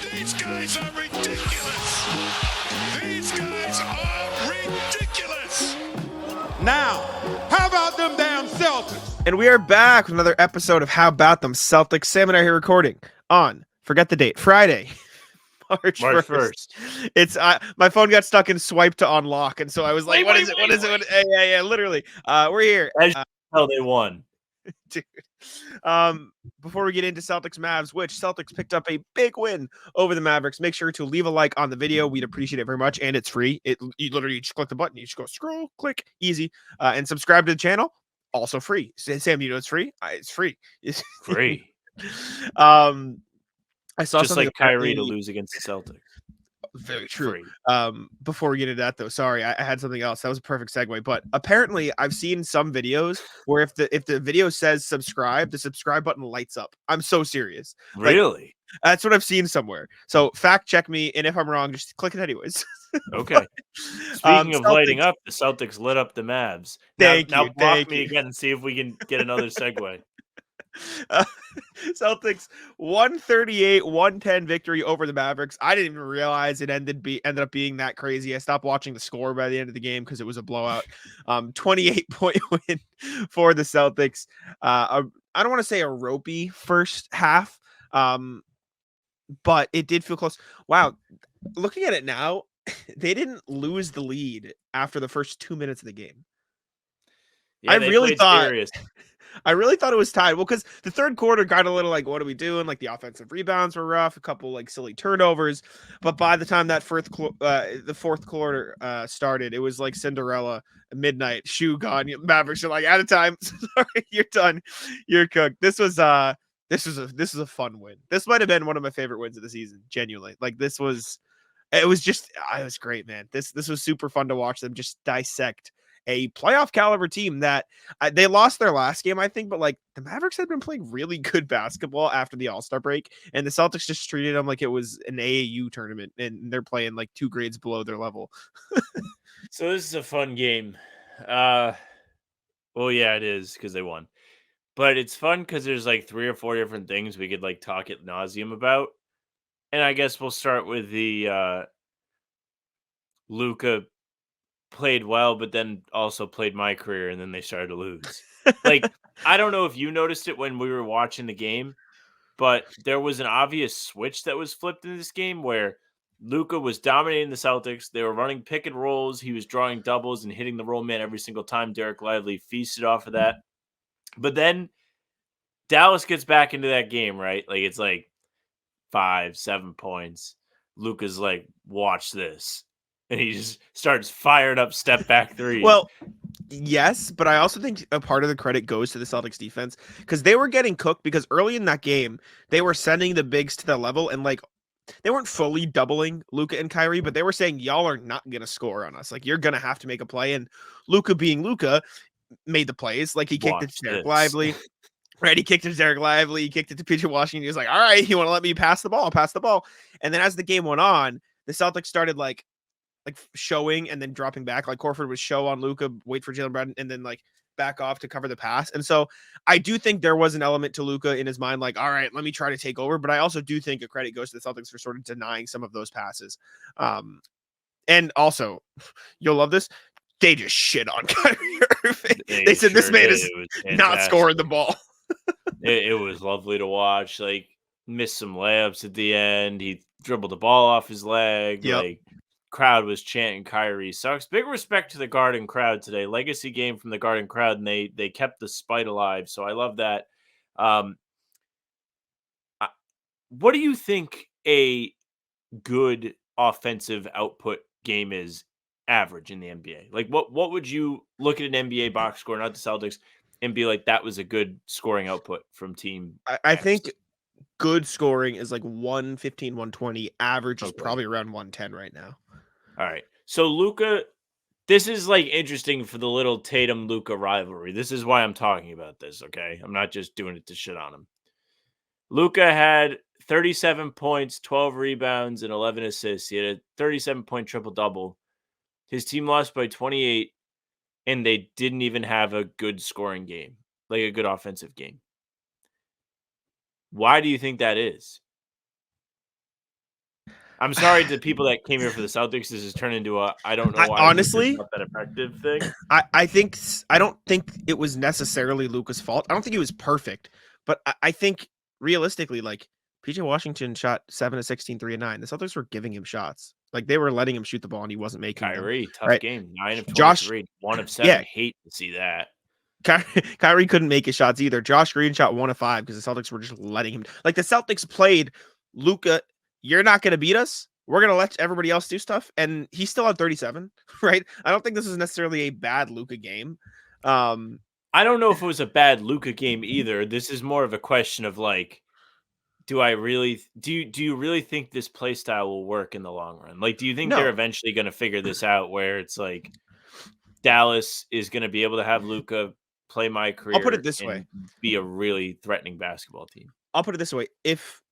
These guys are ridiculous. These guys are ridiculous. Now, how about them damn Celtics? And we are back with another episode of How About Them Celtics. Sam and I are here recording on, forget the date, Friday, March 1st. It's my phone got stuck in swipe to unlock, and so I was like, "What is it? What is it? Yeah, literally. We're here. As hell, they won. Dude. Before we get into Celtics Mavs, which Celtics picked up a big win over the Mavericks, make sure to leave a like on the video. We'd appreciate it very much, and it's free. You literally just click the button, you just go scroll, click, easy, and subscribe to the channel. Also free. Sam, you know it's free. It's free. It's Free. I saw just something like Kyrie to lose against the Celtics. Very true. Free. Before we get into that, though, sorry, I had something else. That was a perfect segue. But apparently, I've seen some videos where if the video says subscribe, the subscribe button lights up. I'm so serious. Really? Like, that's what I've seen somewhere. So fact check me, and if I'm wrong, just click it anyways. Okay. Speaking of lighting up, the Celtics lit up the Mavs. Now block me again and see if we can get another segue. Celtics 138-110 victory over the Mavericks. I didn't even realize it ended up being that crazy. I stopped watching the score by the end of the game because it was a blowout. 28-point win for the Celtics. I don't want to say a ropey first half, but it did feel close. Wow, looking at it now, they didn't lose the lead after the first 2 minutes of the game. Yeah, I really thought it was tied. Well, because the third quarter got a little like, what are we doing? Like the offensive rebounds were rough, a couple like silly turnovers. But by the time that the fourth quarter started, it was like Cinderella, midnight, shoe gone. Mavericks are like, out of time. Sorry, you're done. You're cooked. This was a fun win. This might have been one of my favorite wins of the season. Genuinely, like it was great, man. This was super fun to watch them just dissect a playoff caliber team that they lost their last game, I think, but like the Mavericks had been playing really good basketball after the All-Star break, and the Celtics just treated them like it was an AAU tournament, and they're playing like 2 grades below their level. So this is a fun game. Well, yeah, it is because they won, but it's fun because there's like 3 or 4 different things we could like talk ad nauseum about, and I guess we'll start with the Luka played well, but then also played my career, and then they started to lose. Like, I don't know if you noticed it when we were watching the game, but there was an obvious switch that was flipped in this game where Luka was dominating the Celtics. They were running pick and rolls. He was drawing doubles and hitting the roll man every single time. Derek Lively feasted off of that. But then Dallas gets back into that game, right? Like, it's like 5-7 points. Luka's like, watch this. And he just starts fired up step back threes. Well, yes, but I also think a part of the credit goes to the Celtics defense because they were getting cooked because early in that game, they were sending the bigs to the level and like they weren't fully doubling Luka and Kyrie, but they were saying, y'all are not going to score on us. Like you're going to have to make a play. And Luka being Luka made the plays. Like he kicked it to Derek Lively. Right, he kicked it to Derek Lively. He kicked it to PJ Washington. He was like, all right, you want to let me pass the ball? Pass the ball. And then as the game went on, the Celtics started like showing and then dropping back. Like Horford would show on Luka, wait for Jaylen Brown, and then like back off to cover the pass. And so I do think there was an element to Luka in his mind, like, all right, let me try to take over. But I also do think a credit goes to the Celtics for sort of denying some of those passes. And also, you'll love this. They just shit on Kyrie Irving. They said this man is not scoring the ball. It was lovely to watch. Like, missed some layups at the end. He dribbled the ball off his leg. Yep. Like, crowd was chanting Kyrie sucks. Big respect to the Garden crowd today. Legacy game from the Garden crowd, and they kept the spite alive. So I love that. What do you think a good offensive output game is average in the NBA? Like what would you look at an NBA box score, not the Celtics, and be like, that was a good scoring output from team? I think good scoring is like 115, 120. Average is probably around 110 right now. All right. So Luka, this is like interesting for the little Tatum Luka rivalry. This is why I'm talking about this, okay? I'm not just doing it to shit on him. Luka had 37 points, 12 rebounds, and 11 assists. He had a 37-point triple-double. His team lost by 28, and they didn't even have a good scoring game, like a good offensive game. Why do you think that is? I'm sorry to people that came here for the Celtics. This has turned into a I don't know why honestly, Luka's not that effective thing. I don't think it was necessarily Luka's fault. I don't think he was perfect, but I think realistically, like PJ Washington shot 7 of 16, 3 of 9. The Celtics were giving him shots. Like they were letting him shoot the ball and he wasn't making them. Kyrie, tough Right? game. 9 of Josh, 23, 1 of 7. yeah, Hate to see that. Kyrie couldn't make his shots either. Josh Green shot 1 of 5 because the Celtics were just letting him. Like the Celtics played Luka, you're not going to beat us. We're going to let everybody else do stuff. And he still had 37, right? I don't think this is necessarily a bad Luka game. I don't know if it was a bad Luka game either. This is more of a question of like, do you really think this play style will work in the long run? Like, do you think they're No. eventually going to figure this out where it's like Dallas is going to be able to have Luka play my career? I'll put it this way. Be a really threatening basketball team. I'll put it this way. If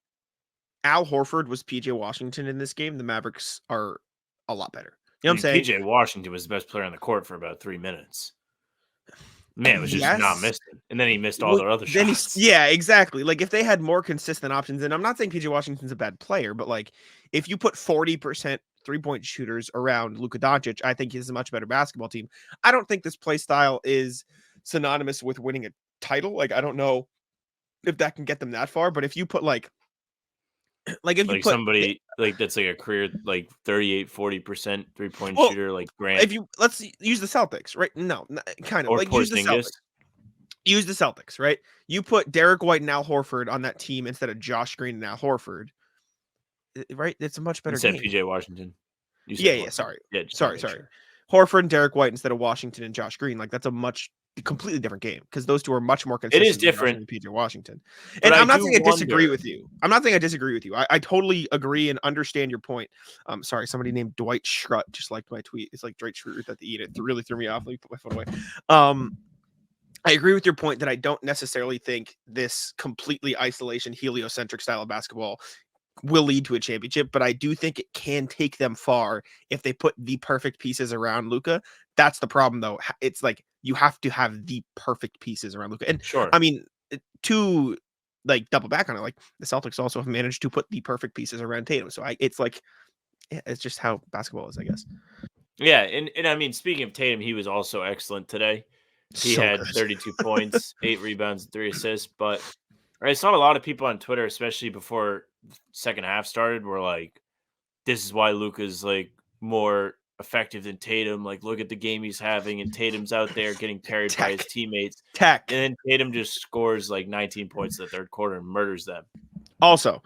Al Horford was PJ Washington in this game, the Mavericks are a lot better. You know what I'm saying? PJ Washington was the best player on the court for about 3 minutes. Man was just not missing. And then he missed all their other shots. Yeah, exactly. Like if they had more consistent options, and I'm not saying PJ Washington's a bad player, but like if you put 40% 3-point shooters around Luka Doncic, I think he's a much better basketball team. I don't think this play style is synonymous with winning a title. Like I don't know if that can get them that far, but if you put like if you put somebody like that's like a career like 38-40% 3-point shooter like Grant. If you let's use the Celtics, right? No, kind of or like Porzingis. Use the Celtics, right? You put Derek White and Al Horford on that team instead of Josh Green and Al Horford, right? It's a much better game. PJ Washington. Yeah, sorry. Yeah, sorry. Horford and Derek White instead of Washington and Josh Green. Like that's a completely different game because those two are much more consistent. It is different than PJ Washington. And I'm not saying I disagree with you. I totally agree and understand your point. Sorry, somebody named Dwight Schrute just liked my tweet. It's like Dwight Schrute at the end. It really threw me off. Let me put my phone away. I agree with your point that I don't necessarily think this completely isolation heliocentric style of basketball will lead to a championship, but I do think it can take them far if they put the perfect pieces around Luka. That's the problem though. It's like you have to have the perfect pieces around Luka. And sure. I mean, to like double back on it, like the Celtics also have managed to put the perfect pieces around Tatum. So it's like, it's just how basketball is, I guess. Yeah. And I mean, speaking of Tatum, he was also excellent today. He had 32 points, 8 rebounds, and 3 assists. But I saw a lot of people on Twitter, especially before the second half started, were like, this is why Luka's like more effective than Tatum. Like, look at the game he's having, and Tatum's out there getting carried by his teammates. And then Tatum just scores like 19 points in the third quarter and murders them. Also,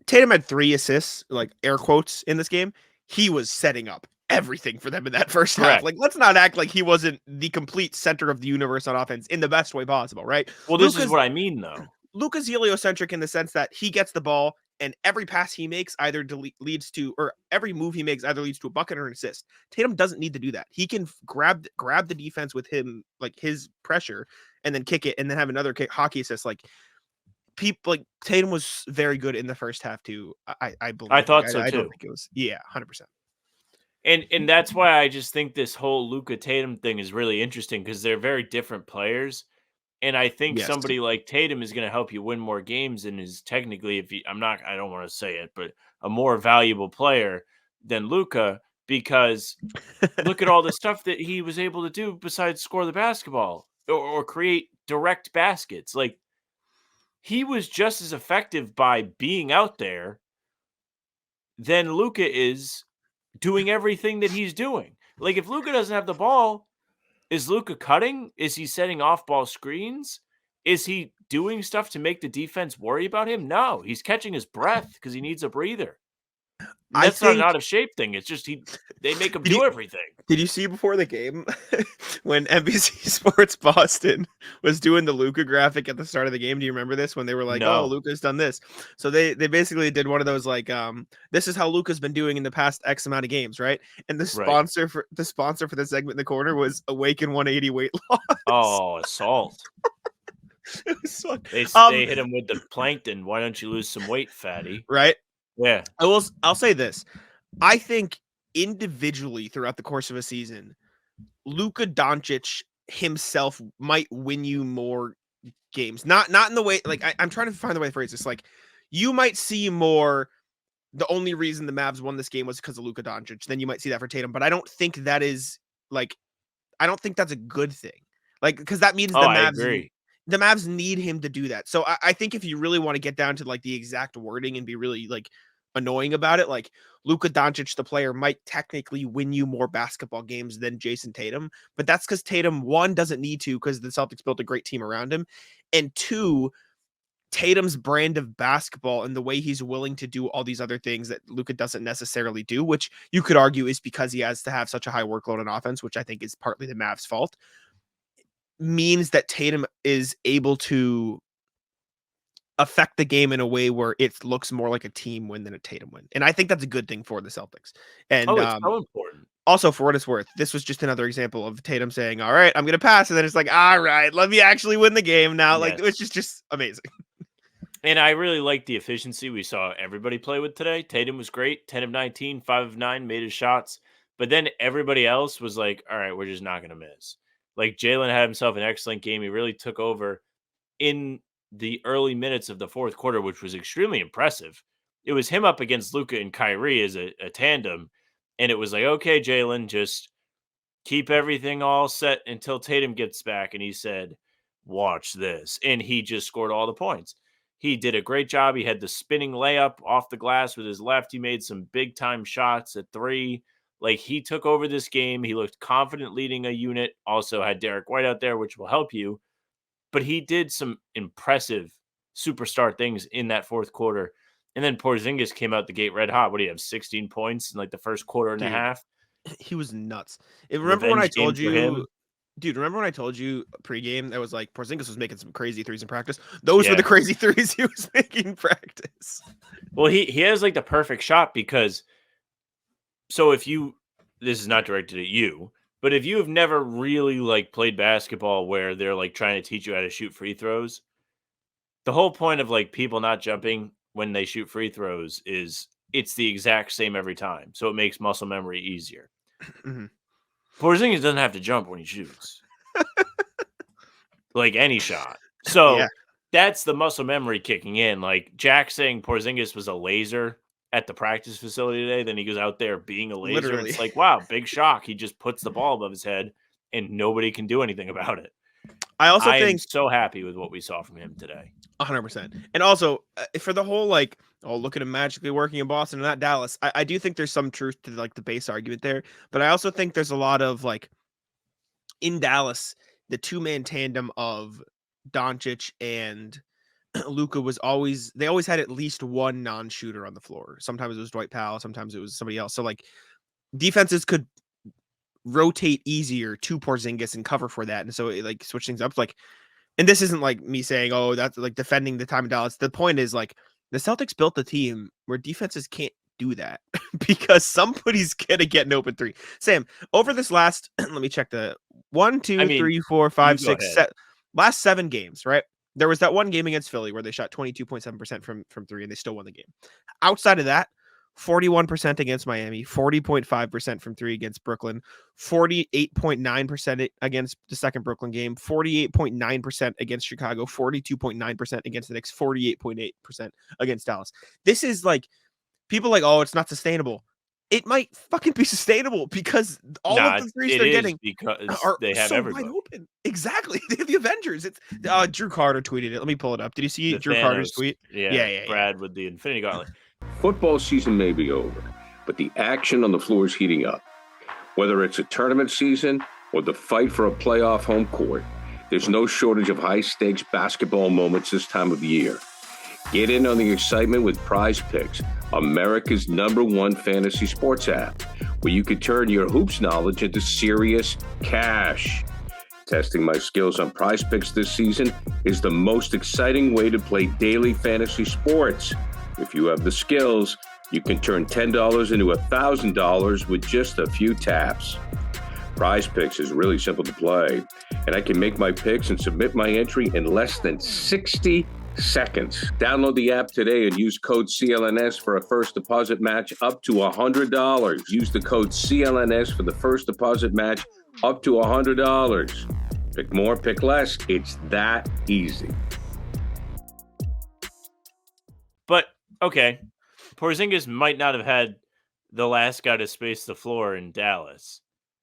Tatum had 3 assists, like air quotes, in this game. He was setting up everything for them in that first half. Like, let's not act like he wasn't the complete center of the universe on offense in the best way possible, right? Well, this is what I mean, though. Luka's heliocentric in the sense that he gets the ball and every pass he makes either leads to, or every move he makes either leads to a bucket or an assist. Tatum doesn't need to do that. He can grab the defense with him, like his pressure, and then kick it, and then have another hockey assist. Like people, like Tatum was very good in the first half too. I believe. I thought so too. I don't think it was. Yeah, 100%. And that's why I just think this whole Luka Tatum thing is really interesting because they're very different players. And I think somebody like Tatum is going to help you win more games and is technically, I don't want to say it, but a more valuable player than Luka because look at all the stuff that he was able to do besides score the basketball or create direct baskets. Like he was just as effective by being out there than Luka is doing everything that he's doing. Like if Luka doesn't have the ball, is Luka cutting? Is he setting off ball screens? Is he doing stuff to make the defense worry about him? No, he's catching his breath because he needs a breather. That's not an out of shape thing. It's just they make him do everything. Did you see before the game when NBC Sports Boston was doing the Luka graphic at the start of the game? Do you remember this when they were like, "Oh, Luka's done this"? So they basically did one of those like, "This is how Luka's been doing in the past X amount of games," right? And the sponsor for the segment in the corner was Awaken 180 weight loss. Oh, assault! It was fun. They hit him with the plankton. Why don't you lose some weight, fatty? Right. Yeah. I'll say this. I think individually throughout the course of a season, Luka Doncic himself might win you more games. Not in the way, like I'm trying to find the way to phrase this. Like you might see more the only reason the Mavs won this game was because of Luka Doncic. Then you might see that for Tatum, but I don't think that is like, I don't think that's a good thing. Like, because that means I agree. the Mavs need him to do that. So I think if you really want to get down to like the exact wording and be really like annoying about it, like Luka Doncic, the player, might technically win you more basketball games than Jayson Tatum, but that's because Tatum, one, doesn't need to because the Celtics built a great team around him, and two, Tatum's brand of basketball and the way he's willing to do all these other things that Luka doesn't necessarily do, which you could argue is because he has to have such a high workload on offense, which I think is partly the Mavs' fault, means that Tatum is able to affect the game in a way where it looks more like a team win than a Tatum win. And I think that's a good thing for the Celtics. And it's so important. Also, for what it's worth, this was just another example of Tatum saying, all right, I'm going to pass. And then it's like, all right, let me actually win the game now. Like, Yes. it's just amazing. And I really like the efficiency we saw everybody play with today. Tatum was great, 10 of 19, 5 of 9, made his shots. But then everybody else was like, all right, we're just not going to miss. Like, Jalen had himself an excellent game. He really took over in the early minutes of the fourth quarter, which was extremely impressive. It was him up against Luka and Kyrie as a tandem. And it was like, okay, Jalen, just keep everything all set until Tatum gets back. And he said, watch this. And he just scored all the points. He did a great job. He had the spinning layup off the glass with his left. He made some big time shots at three. Like, he took over this game. He looked confident leading a unit. Also had Derek White out there, which will help you. But he did some impressive superstar things in that fourth quarter. And then Porzingis came out the gate red hot. What do you have, 16 points in like the first quarter and a half? He was nuts. Remember when I Revenge game told for you, him. dude, remember when I told you pregame that was like Porzingis was making some crazy threes in practice? Those were Yeah. the crazy threes he was making in practice. Well, he has like the perfect shot because, so if you, this is not directed at you, but if you have never really like played basketball where they're like trying to teach you how to shoot free throws, the whole point of like people not jumping when they shoot free throws is it's the exact same every time. So it makes muscle memory easier. Mhm. Porzingis doesn't have to jump when he shoots. Like any shot. So Yeah. that's the muscle memory kicking in. Like Jack saying Porzingis was a laser at the practice facility today, then he goes out there being a laser. Literally. It's like, wow, big shock. He just puts the ball above his head and nobody can do anything about it. I also I am think so happy with what we saw from him today. 100%. And also for the whole like, oh, look at him magically working in Boston and not Dallas. I do think there's some truth to like the base argument there, but I also think there's a lot of like in Dallas, the two-man tandem of Doncic and Luka was always, they always had at least one non-shooter on the floor. Sometimes it was Dwight Powell, sometimes it was somebody else. So like defenses could rotate easier to Porzingis and cover for that. And so it like switch things up. Like, and this isn't like me saying, oh, that's like defending the time in Dallas. The point is like the Celtics built a team where defenses can't do that because somebody's gonna get an open three. Sam, over this last, let me check the 1, 2, 3, 4, 5, 6, last 7 games, right? There was that one game against Philly where they shot 22.7% from three and they still won the game. Outside of that, 41% against Miami, 40.5% from three against Brooklyn, 48.9% against the second Brooklyn game, 48.9% against Chicago, 42.9% against the Knicks, 48.8% against Dallas. This is like, people like, oh, it's not sustainable. It might fucking be sustainable because all of the threes they're getting because are they have so everybody wide open. Exactly. They have the Avengers. It's Drew Carter tweeted it. Let me pull it up. Did you see The Drew Thanos, Carter's tweet? Yeah. Brad with the Infinity Gauntlet. Football season may be over, but the action on the floor is heating up. Whether it's a tournament season or the fight for a playoff home court, there's no shortage of high-stakes basketball moments this time of year. Get in on the excitement with Prize Picks, America's #1 fantasy sports app, where you can turn your hoops knowledge into serious cash. Testing my skills on Prize Picks this season is the most exciting way to play daily fantasy sports. If you have the skills, you can turn $10 into $1,000 with just a few taps. Prize Picks is really simple to play, and I can make my picks and submit my entry in less than 60 seconds. Download the app today and use code CLNS for a first deposit match up to $100. Use the code CLNS for the first deposit match up to $100. Pick more, pick less. It's that easy. But, okay, Porzingis might not have had the last guy to space the floor in Dallas.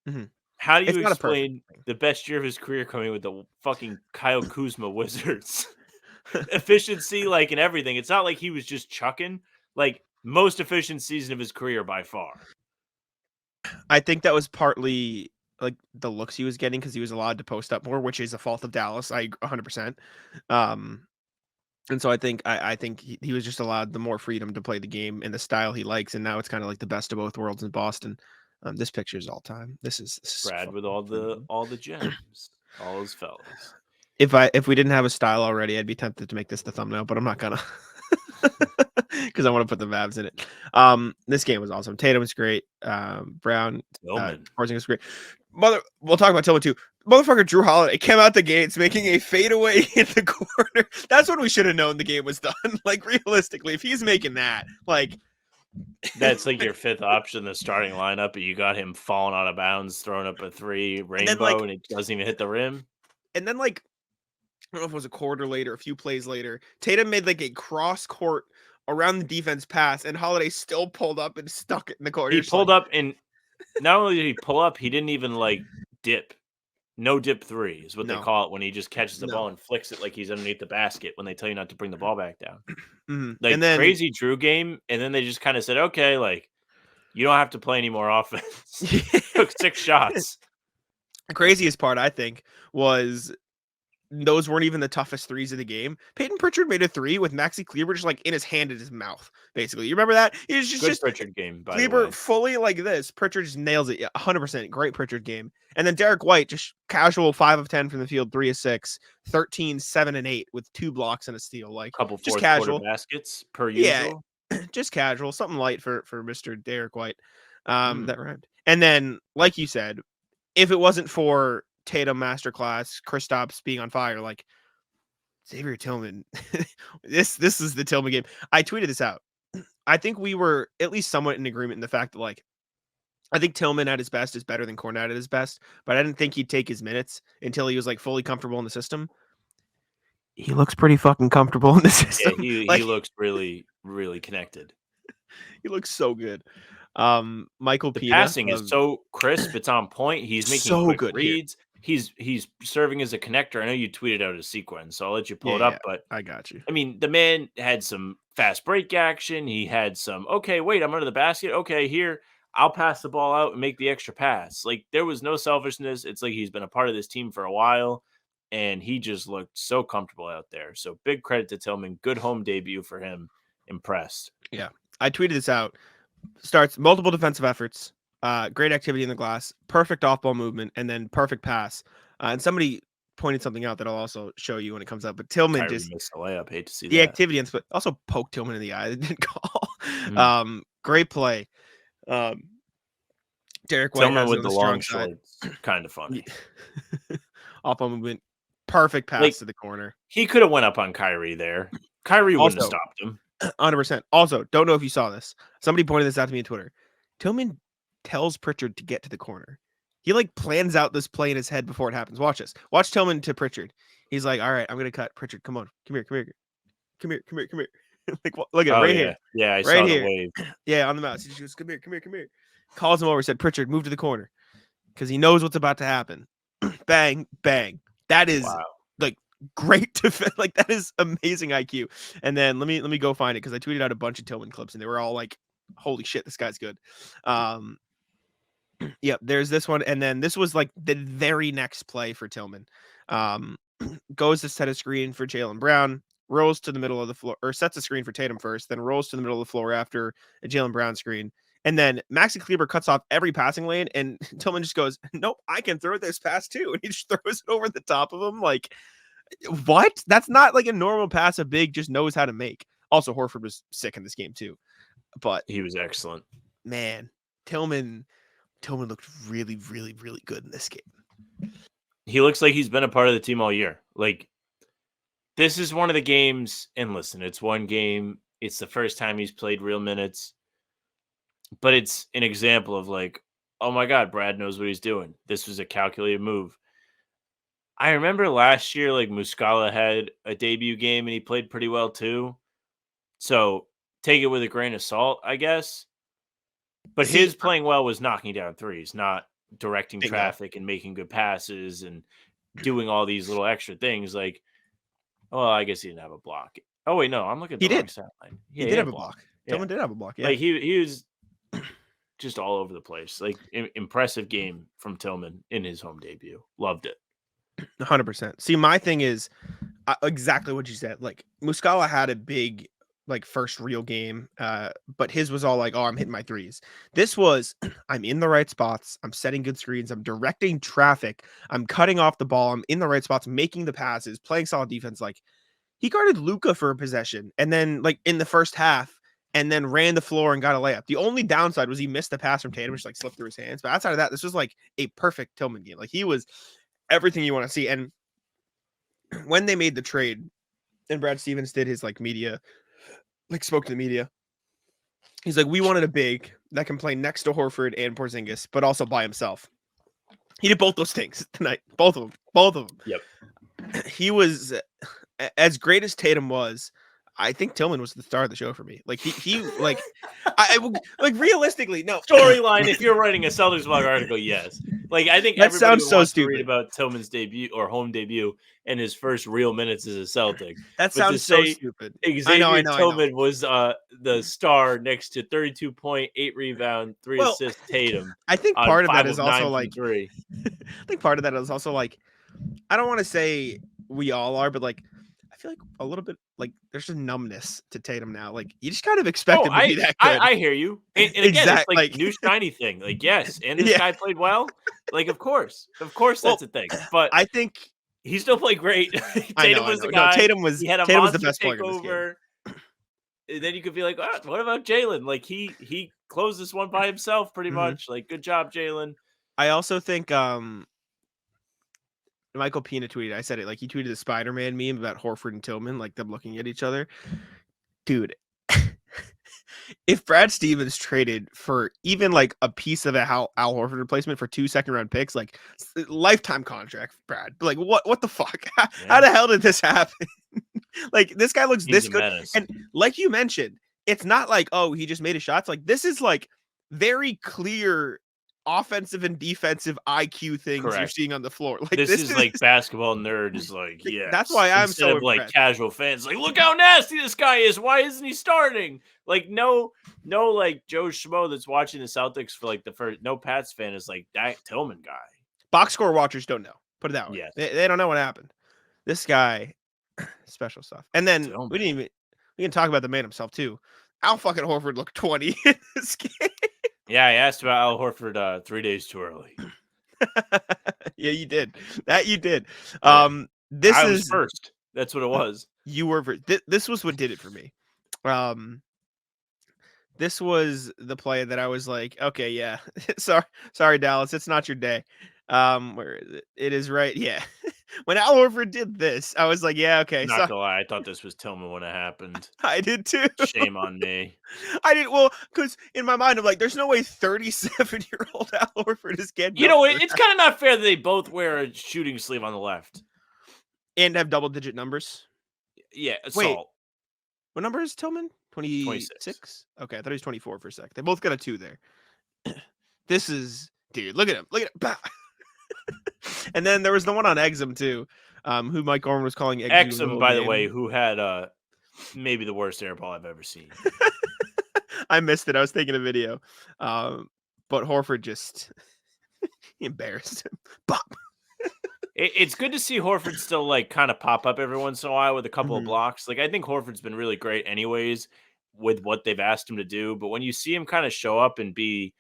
Mhm. How do you It's not a perfect explain thing. the best year of his career coming with the fucking Kyle Kuzma Wizards? Efficiency, like, in everything. It's not like he was just chucking. Like, most efficient season of his career by far. I think that was partly like the looks he was getting because he was allowed to post up more, which is a fault of Dallas. I 100%. And so I think he was just allowed the more freedom to play the game in the style he likes, and now it's kind of like the best of both worlds in Boston. This picture is all time. This is so Brad with fucking clean. all the gems, all his fellas. If we didn't have a style already, I'd be tempted to make this the thumbnail, but I'm not gonna because I want to put the Mavs in it. This game was awesome. Tatum was great. Brown, Tillman. Porzingis was great. We'll talk about Tillman too. Motherfucker Drew Holiday came out the gates making a fadeaway in the corner. That's when we should have known the game was done. Like, realistically, if he's making that, like, That's like your fifth option, the starting lineup, but you got him falling out of bounds, throwing up a three rainbow, and it doesn't even hit the rim. And then, like, I don't know if it was a quarter later, a few plays later, Tatum made like a cross court around the defense pass, and Holiday still pulled up and stuck it in the corner. He pulled up, and not only did he pull up, he didn't even like dip. No dip three is what they call it when he just catches the ball and flicks it like he's underneath the basket when they tell you not to bring the ball back down. Like, and then, crazy Drew game, and then they just kind of said, okay, like, you don't have to play any more offense. Took 6 shots. The craziest part, I think, was those weren't even the toughest threes of the game. Peyton Pritchard made a 3 with Maxi Kleber just like in his hand in his mouth, basically. You remember that? It was Good just Pritchard game, by the Kleber way. fully like this. Pritchard just nails it. 100%. Great Pritchard game. And then Derek White, just casual 5 of 10 from the field, 3 of 6, 13, 7, and 8 with 2 blocks and a steal. Like, Couple just fourth casual quarter baskets per Yeah, usual. just casual, something light for Mr. Derek White. That rhymed. And then, like you said, if it wasn't for Tatum masterclass, Kristaps being on fire, like, Xavier Tillman, this is the Tillman game. I tweeted this out. I think we were at least somewhat in agreement in the fact that, like, I think Tillman at his best is better than Kornet at his best, but I didn't think he'd take his minutes until he was like fully comfortable in the system. He looks pretty fucking comfortable in the system. Yeah, he looks really, really connected. He looks so good. Michael The Pina, passing is so crisp. It's on point. He's making so quick good reads. He's serving as a connector. I know you tweeted out a sequence, so I'll let you pull it up. But I got you. I mean, the man had some fast break action. He had some, okay, wait, I'm under the basket. Okay, here, I'll pass the ball out and make the extra pass. Like, there was no selfishness. It's like he's been a part of this team for a while, and he just looked so comfortable out there. So big credit to Tillman. Good home debut for him. Impressed. Yeah. I tweeted this out. Starts multiple defensive efforts, great activity in the glass, perfect off-ball movement, and then perfect pass. And somebody pointed something out that I'll also show you when it comes up. But Tillman Kyrie just missed a layup. Hate to see the that. activity and also poked Tillman in the eye. They didn't call. Great play. Derek White Tillman has with it the on long strong shorts, kind of funny. Off-ball movement, perfect pass Like, to the corner. He could have went up on Kyrie there. Kyrie wouldn't have Also, stopped him. 100%. Also, don't know if you saw this. Somebody pointed this out to me on Twitter. Tillman tells Pritchard to get to the corner. He like plans out this play in his head before it happens. Watch this. Watch Tillman to Pritchard. He's like, all right, I'm going to cut. Pritchard, come on. Come here. Like, look at it right here. Yeah, I right saw here. the wave. Yeah, on the mouse. He just goes, come here. Calls him over, said, Pritchard, move to the corner. Because he knows what's about to happen. Bang, bang. That is like great defense. Like, that is amazing IQ. And then let me go find it because I tweeted out a bunch of Tillman clips and they were all like, holy shit, this guy's good. Yep, there's this one. And then this was like the very next play for Tillman. Goes to set a screen for Jaylen Brown, rolls to the middle of the floor, or sets a screen for Tatum first, then rolls to the middle of the floor after a Jaylen Brown screen. And then Maxi Kleber cuts off every passing lane, and Tillman just goes, nope, I can throw this pass too. And he just throws it over the top of him. Like, what? That's not like a normal pass a big just knows how to make. Also, Horford was sick in this game too. But he was excellent. Man, Tillman looked really, really, really good in this game. He looks like he's been a part of the team all year. Like, this is one of the games, and listen, it's one game. It's the first time he's played real minutes. But it's an example of like, oh my God, Brad knows what he's doing. This was a calculated move. I remember last year, like Muscala had a debut game and he played pretty well too. So take it with a grain of salt, I guess. But his playing well was knocking down threes, not directing traffic and making good passes and doing all these little extra things. Like, well, I guess he didn't have a block. Oh wait, no, I'm looking at the wrong stat line. Yeah, he did have a block. Tillman did have a block. Yeah, like he was just all over the place. Like impressive game from Tillman in his home debut. Loved it. 100%. See, my thing is exactly what you said. Like Muscala had a big like first real game, but his was all like, oh, I'm hitting my threes. This was, I'm in the right spots. I'm setting good screens. I'm directing traffic. I'm cutting off the ball. I'm in the right spots, making the passes, playing solid defense. Like he guarded Luka for a possession, and then like in the first half, and then ran the floor and got a layup. The only downside was he missed the pass from Tatum, which like slipped through his hands. But outside of that, this was like a perfect Tillman game. Like he was everything you want to see. And when they made the trade, and Brad Stevens did his like media, like spoke to the media, he's like, we wanted a big that can play next to Horford and Porzingis, but also by himself. He did both those things tonight. Both of them. Yep. He was as great as Tatum was. I think Tillman was the star of the show for me. Like he like I like realistically, no storyline. If you're writing a Celtics blog article, yes. Like I think that everybody sounds so wants stupid to read about Tillman's debut or home debut and his first real minutes as a Celtic. That sounds so stupid. Xavier Tillman was the star next to 32 point, 8 rebound, 3 assist Tatum. I think part of that is 5 of 9 also like 3. I think part of that is also like I don't want to say we all are, but like I feel like a little bit like there's a numbness to Tatum now. Like you just kind of expect him to be that good. I hear you. And again, it's like new shiny thing. Like, yes, and this guy played well. Like, of course that's a thing. But I think he still played great. Tatum was the guy. No, Tatum was the best player in this game. And then you could be like, what about Jalen? Like he closed this one by himself pretty much. Like, good job, Jalen. I also think Michael Pina tweeted, I said it, like he tweeted the Spider-Man meme about Horford and Tillman, like them looking at each other. Dude, if Brad Stevens traded for even like a piece of a Al Horford replacement for 2 second-round picks, like lifetime contract for Brad. But like what the fuck? How the hell did this happen? Like this guy looks this good. Menace. And like you mentioned, it's not like, oh, he just made his shots. Like this is like very clear offensive and defensive IQ things you're seeing on the floor. Like this is like basketball nerd is like, yeah. That's why I'm instead so of like casual fans, like, look how nasty this guy is. Why isn't he starting? Like, no, like Joe Schmo that's watching the Celtics for like the first. No Pats fan is like that Tillman guy. Box score watchers don't know. Put it that way. Yes. They don't know what happened. This guy, special stuff. And then Tillman. we can talk about the man himself too. Al fucking Horford looked 20 in this game. Yeah, I asked about Al Horford 3 days too early. Yeah, you did. That you did. Yeah. I was first. That's what it was. You were this was what did it for me. This was the play that I was like, okay, yeah. sorry, Dallas, it's not your day. Where is it? It is right. Yeah. When Al Horford did this, I was like, yeah, okay. Not gonna lie, I thought this was Tillman when it happened. I did too. Shame on me. I did because in my mind I'm like, there's no way 37-year-old Al Horford is getting. You know, it's kind of not fair that they both wear a shooting sleeve on the left and have double-digit numbers. Yeah. Wait, what number is Tillman? 26. Okay, I thought he was 24 for a sec. They both got a 2 there. This is, dude. Look at him. And then there was the one on Exum too, who Mike Gorman was calling Exum, by the way, who had maybe the worst air ball I've ever seen. I missed it. I was taking a video, but Horford just he embarrassed him. Bop. It's good to see Horford still like kind of pop up every once in a while with a couple of blocks. Like I think Horford's been really great anyways with what they've asked him to do. But when you see him kind of show up and be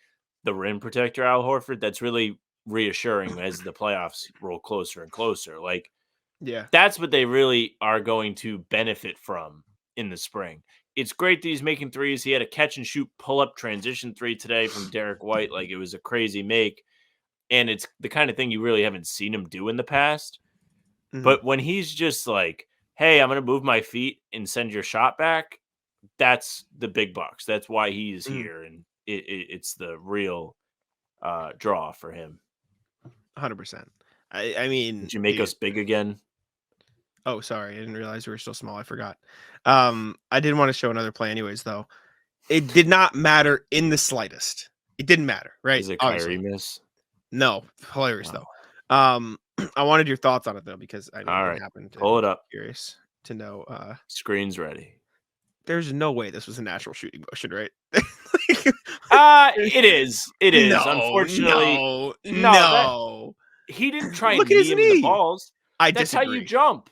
the rim protector, Al Horford, that's really reassuring as the playoffs roll closer and closer. Like, yeah, that's what they really are going to benefit from in the spring. It's great that he's making threes. He had a catch and shoot pull up transition 3 today from Derek White. Like it was a crazy make. And it's the kind of thing you really haven't seen him do in the past. But when he's just like, hey, I'm going to move my feet and send your shot back, that's the big bucks. That's why he's here. And it's the real draw for him. 100%. I mean, did you make us big again? Oh, sorry. I didn't realize we were still small. I forgot. I didn't want to show another play anyways, though. It did not matter in the slightest. It didn't matter, right? Is it Obviously. Kyrie miss? No. Hilarious, Oh. though. I wanted your thoughts on it, though, because I mean, All what right. happened. Pull it up. Curious to know. Screen's ready. There's no way this was a natural shooting motion, right? It is. It is. No, Unfortunately, no. he didn't try and Look at knee his him in the knee. balls. I That's disagree. how you jump.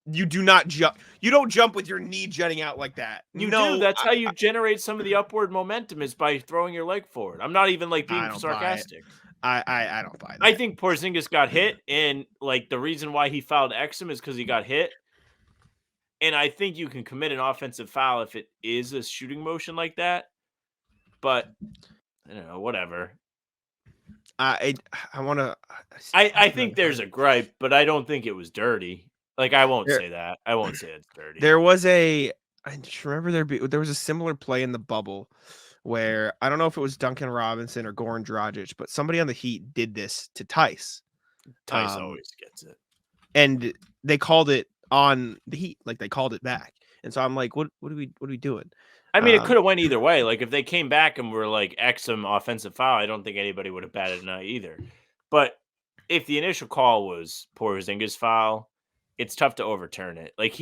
You do not jump. You don't jump with your knee jutting out like that. You do. That's how you generate some of the upward momentum is by throwing your leg forward. I'm not even like being sarcastic. I don't buy that. I think Porzingis got hit, and like the reason why he fouled Exum is because he got hit. And I think you can commit an offensive foul if it is a shooting motion like that. But I don't know, whatever. I want to. I think there's a gripe, but I don't think it was dirty. Like I won't say that. I won't say it's dirty. There was I just remember there was a similar play in the bubble where I don't know if it was Duncan Robinson or Goran Dragic, but somebody on the Heat did this to Tice. Tice always gets it, and they called it on the Heat, like they called it back. And so I'm like, what are we doing? I mean, it could have went either way. Like if they came back and were like Exum offensive foul, I don't think anybody would have batted an eye either. But if the initial call was Porzingis foul, it's tough to overturn it. Like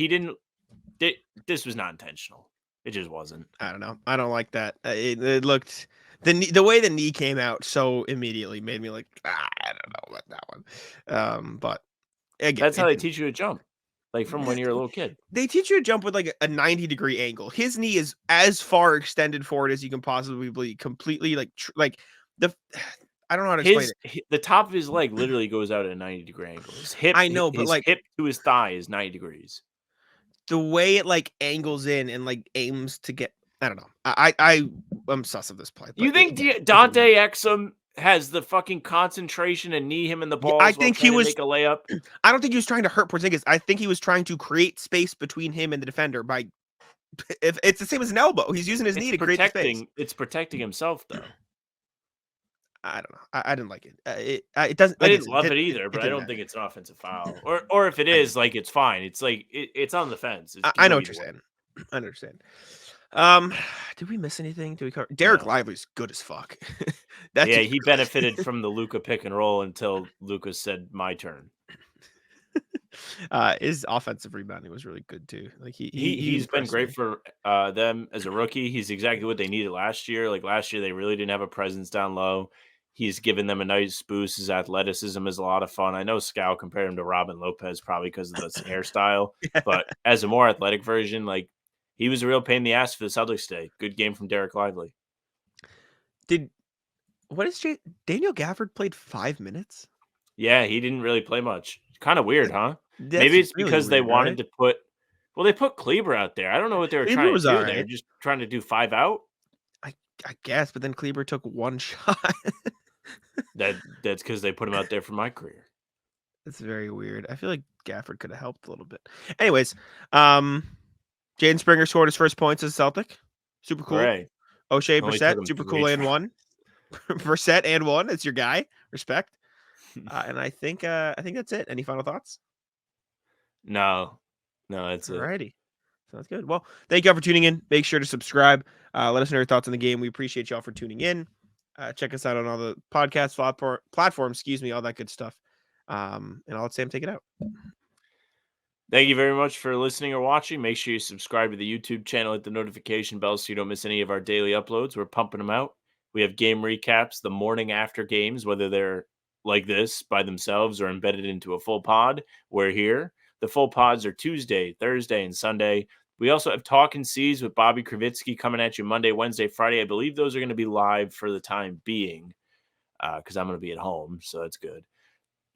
this was not intentional. It just wasn't. I don't know. I don't like that. It looked the way the knee came out so immediately made me like, I don't know about that one. But again, that's how they teach you to jump. Like from when you're a little kid. They teach you to jump with like a 90-degree angle. His knee is as far extended forward as you can possibly be, completely like I don't know how to explain it. The top of his leg literally goes out at a 90-degree angle. His hip, I know, but his like hip to his thigh is 90 degrees. The way it like angles in and like aims to get, I don't know. I'm sus of this play. You think Dante Exum has the fucking concentration and knee him in the balls? I think he was make a layup. I don't think he was trying to hurt Porzingis. I think he was trying to create space between him and the defender by. If it's the same as an elbow, he's using his knee to create the space. It's protecting himself though. I don't know. I didn't like it. It doesn't. I didn't love it either, but I don't think it's an offensive foul. Or if it is, like it's fine. It's like it's on the fence. I know what you're saying. I understand. Did we miss anything? Did we cover? Derek Lively's good as fuck. He benefited from the Luka pick and roll until Luka said my turn. His offensive rebounding was really good too. Like he's been great for them as a rookie. He's exactly what they needed last year. Like last year, they really didn't have a presence down low. He's given them a nice boost. His athleticism is a lot of fun. I know Scal compared him to Robin Lopez probably because of the hairstyle, but as a more athletic version, like he was a real pain in the ass for the Celtics today. Good game from Derek Lively. Daniel Gafford played 5 minutes? Yeah, he didn't really play much. Kind of weird, huh? Maybe it's really because they wanted to put. Well, they put Kleber out there. I don't know what they were trying to do. Right. They were just trying to do 5 out. I guess, but then Kleber took 1 shot. That's because they put him out there for my career. That's very weird. I feel like Gafford could have helped a little bit. Anyways, Jaden Springer scored his first points as a Celtic. Super cool. Hooray. O'Shea Brissett, super cool and 1. Brissett and 1. It's your guy. Respect. And I think that's it. Any final thoughts? No, that's it. Alrighty. Sounds good. Well, thank you all for tuning in. Make sure to subscribe. Let us know your thoughts on the game. We appreciate y'all for tuning in. Check us out on all the podcast platforms, all that good stuff. And I'll let Sam take it out. Thank you very much for listening or watching. Make sure you subscribe to the YouTube channel, hit the notification bell so you don't miss any of our daily uploads. We're pumping them out. We have game recaps the morning after games, whether they're like this by themselves or embedded into a full pod. We're here. The full pods are Tuesday, Thursday, and Sunday. We also have Talkin' C's with Bobby Kravitsky coming at you Monday, Wednesday, Friday. I believe those are going to be live for the time being because I'm going to be at home, so that's good.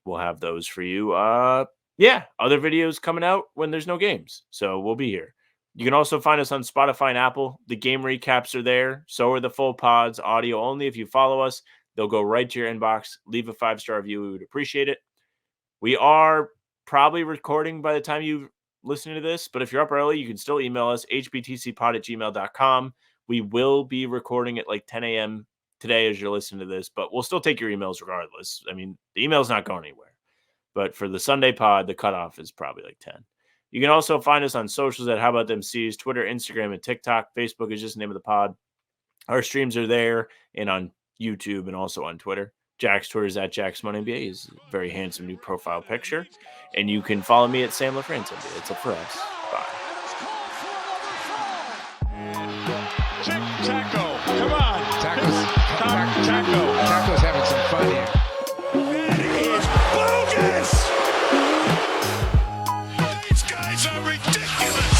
We'll have those for you. Other videos coming out when there's no games, so we'll be here. You can also find us on Spotify and Apple. The game recaps are there. So are the full pods, audio only. If you follow us, they'll go right to your inbox. Leave a 5-star review. We would appreciate it. We are probably recording by the time you listen to this, but if you're up early, you can still email us, hbtcpod@gmail.com. We will be recording at like 10 a.m. today as you're listening to this, but we'll still take your emails regardless. I mean, the email's not going anywhere. But for the Sunday pod, the cutoff is probably like 10. You can also find us on socials at How About Them C's, Twitter, Instagram, and TikTok. Facebook is just the name of the pod. Our streams are there and on YouTube and also on Twitter. Jack's Twitter is at JacksMoneyNBA. He's a very handsome new profile picture. And you can follow me at Sam LaFrance. It's up for us. Bye. Taco, come on. Taco's having some fun here. That is bogus! These guys are ridiculous!